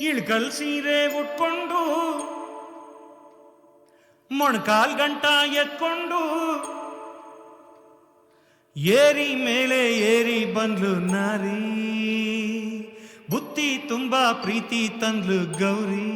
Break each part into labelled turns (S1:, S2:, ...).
S1: ಇಳ್ಕಲ್ ಸೀರೆ ಉಟ್ಕೊಂಡು ಮೊಣಕಾಲ್ ಗಂಟ ಎತ್ಕೊಂಡು ಏರಿ ಮೇಲೆ ಏರಿ ಬಂದ್ಲು ನಾರಿ, ಬುತ್ತಿ ತುಂಬಾ ಪ್ರೀತಿ ತಂದ್ಲು ಗೌರಿ.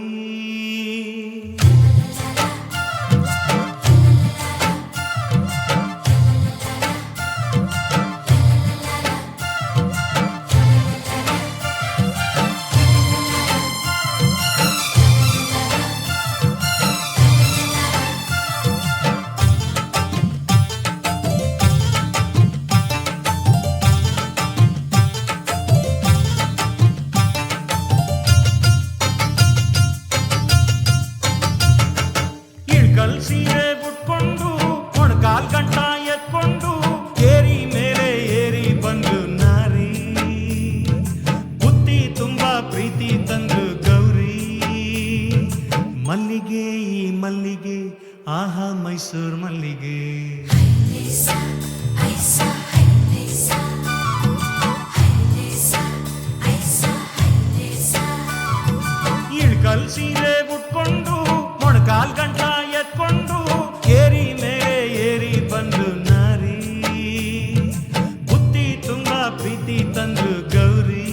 S1: ಸೀರೆ ಉಟ್ಕೊಂಡು ಮೊಣಕಾಲ್ ಗಂಟ ಎತ್ಕೊಂಡು ಏರಿ ಮೇಲೆ ಏರಿ ಬಂದು ನಾರಿ, ಬುತ್ತಿ ತುಂಬಾ ಪ್ರೀತಿ ತಂದು ಗೌರಿ. ಮಲ್ಲಿಗೆ ಈ ಮಲ್ಲಿಗೆ ಆಹಾ ಮೈಸೂರು ಮಲ್ಲಿಗೆ, ಇಳ್ಕಲ್ ಸೀರೆ ಉಟ್ಕೊಂಡು ಮೊಣಕಾಲ್ ಗಂಟ ಎತ್ಕೊಂಡು ಏರಿ ಮೇಲೆ ಏರಿ ಬಂದು ನಾರಿ, ಬುತ್ತಿ ತುಂಬಾ ಪ್ರೀತಿ ತಂದು ಗೌರಿ.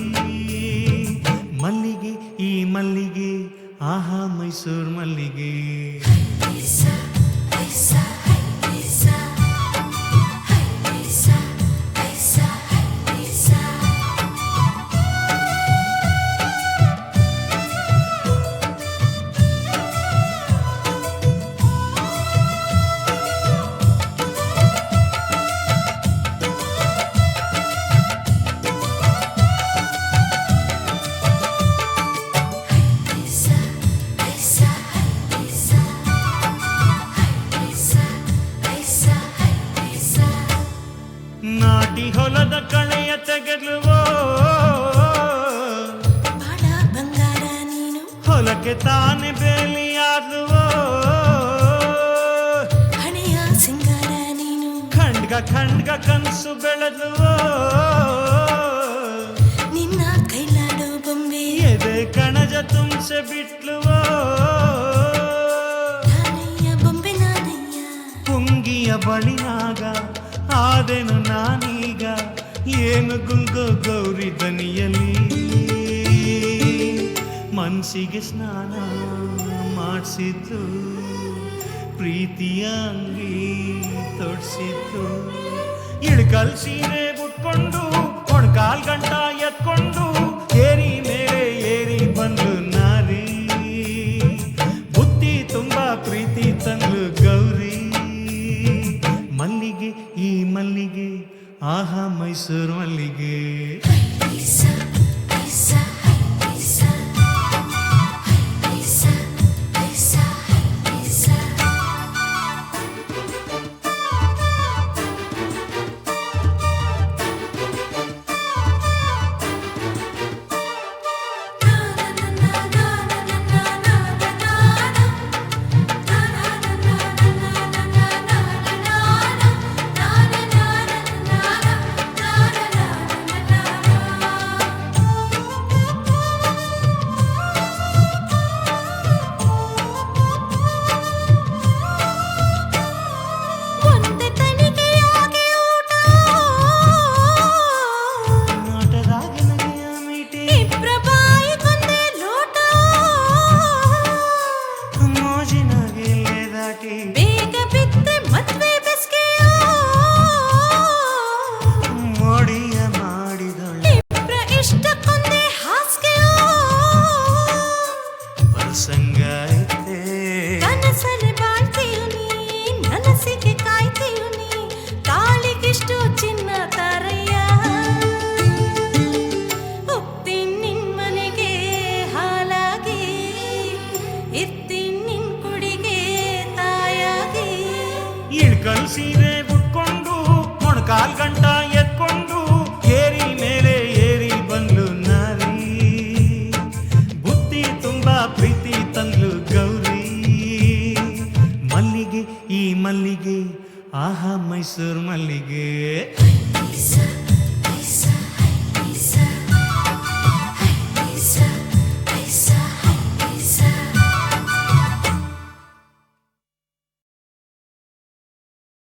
S1: ಮಲ್ಲಿಗೆ ಈ ಮಲ್ಲಿಗೆ ಆಹಾ ಮೈಸೂರು ಮಲ್ಲಿಗೆ. ನಾಟಿ ಹೊಲದ ಕಳೆಯ ತೆಗೆದ್ಲುವೋ
S2: ಬಾಳ ಬಂಗಾರ ನೀನು,
S1: ಹೊಲಕ್ಕೆ ತಾನೆ ಬೇಲಿಯಾದ್ಲುವೋ
S2: ಹಣೆಯ ಸಿಂಗಾರ ನೀನು,
S1: ಖಂಡ್ಗ ಖಂಡ್ಗ ಕನಸು ಬೆಳೆದ್ಲುವೋ
S2: ನಿನ್ನ ಕೈಲಾಡು ಬೊಂಬೆ,
S1: ಎದೆ ಕಣಜ ತುಂಬಿಸಿ ಬಿಟ್ಲುವೋ
S2: ನಾನಯ್ಯ ಬೊಂಬೆ ನಾನಯ್ಯ.
S1: ಪುಂಗಿಯ ಬಳಿನಾಗ ಆದೆನು ನಾನೀಗ, ಏನು ಗುಲ್ಗೋ ಗೌರಿ ದನಿಯಲ್ಲಿ, ಮನಸ್ಸಿಗೆ ಸ್ನಾನ ಮಾಡಿಸಿದ್ದು ಪ್ರೀತಿಯ ಅಂಗಿ ತೊಡ್ಸಿದ್ದು. ಇಳ್ಕಲ್ ಸೀರೆ ಉಟ್ಕೊಂಡು ಮೊಣಕಾಲ್ ಗಂಟ ಎತ್ಕೊಂಡು ಏರಿ ಮೇಲೆ ಏರಿ ಬಂದು ನಾರಿ, ಬುತ್ತಿ ತುಂಬಾ ಪ್ರೀತಿ ತಂದ್ಲು ಗೌರಿ. ಮಲ್ಲಿಗೆ ಈ ಮಲ್ಲಿಗೆ ಆಹಾ ಮೈಸೂರು ಮಲ್ಲಿಗೆ.
S2: ಬೇಗ ಬಿತ್ತೆ ಮದ್ವೆ ಬೆಸ್ಗೆಯೋ,
S1: ಮೋಡಿಯ ಮಾಡಿದಳು
S2: ಇಬ್ರ ಇಷ್ಟಕ್ಕೊಂದೇ ಹಾಸ್ಗೆಯೋ,
S1: ಪ್ರಸಂಗ ಐತೆ
S2: ಕನಸಲ್ಲಿ ಬಾಳ್ತೀಯು ನೀ, ನನಸಿಗೆ ಕಾಯ್ತೀಯು ನೀ, ತಾಳಿಗಿಷ್ಟು ಚಿನ್ನ ತಾರಯ್ಯ. ಹೋಗ್ತೀನಿ ನಿನ್ ಮನೆಗೆ ಹಾಲಾಗಿ, ಇರ್ತೀನಿ ನಿನ್ ಕುಡಿಗೆ ತಾಯಾಗಿ.
S1: ಇಳ್ಕಲ್ ಸೀರೆ ಉಟ್ಕೊಂಡು ಮೊಣಕಾಲ್ ಗಂಟ ಎತ್ಕೊಂಡು ಏರಿ ಮೇಲೆ ಏರಿ ಬಂದ್ಲು ನಾರಿ, ಬುತ್ತಿ ತುಂಬಾ ಪ್ರೀತಿ ತಂದ್ಲು ಗೌರಿ. ಮಲ್ಲಿಗೆ ಈ ಮಲ್ಲಿಗೆ ಆಹಾ ಮೈಸೂರು ಮಲ್ಲಿಗೆ.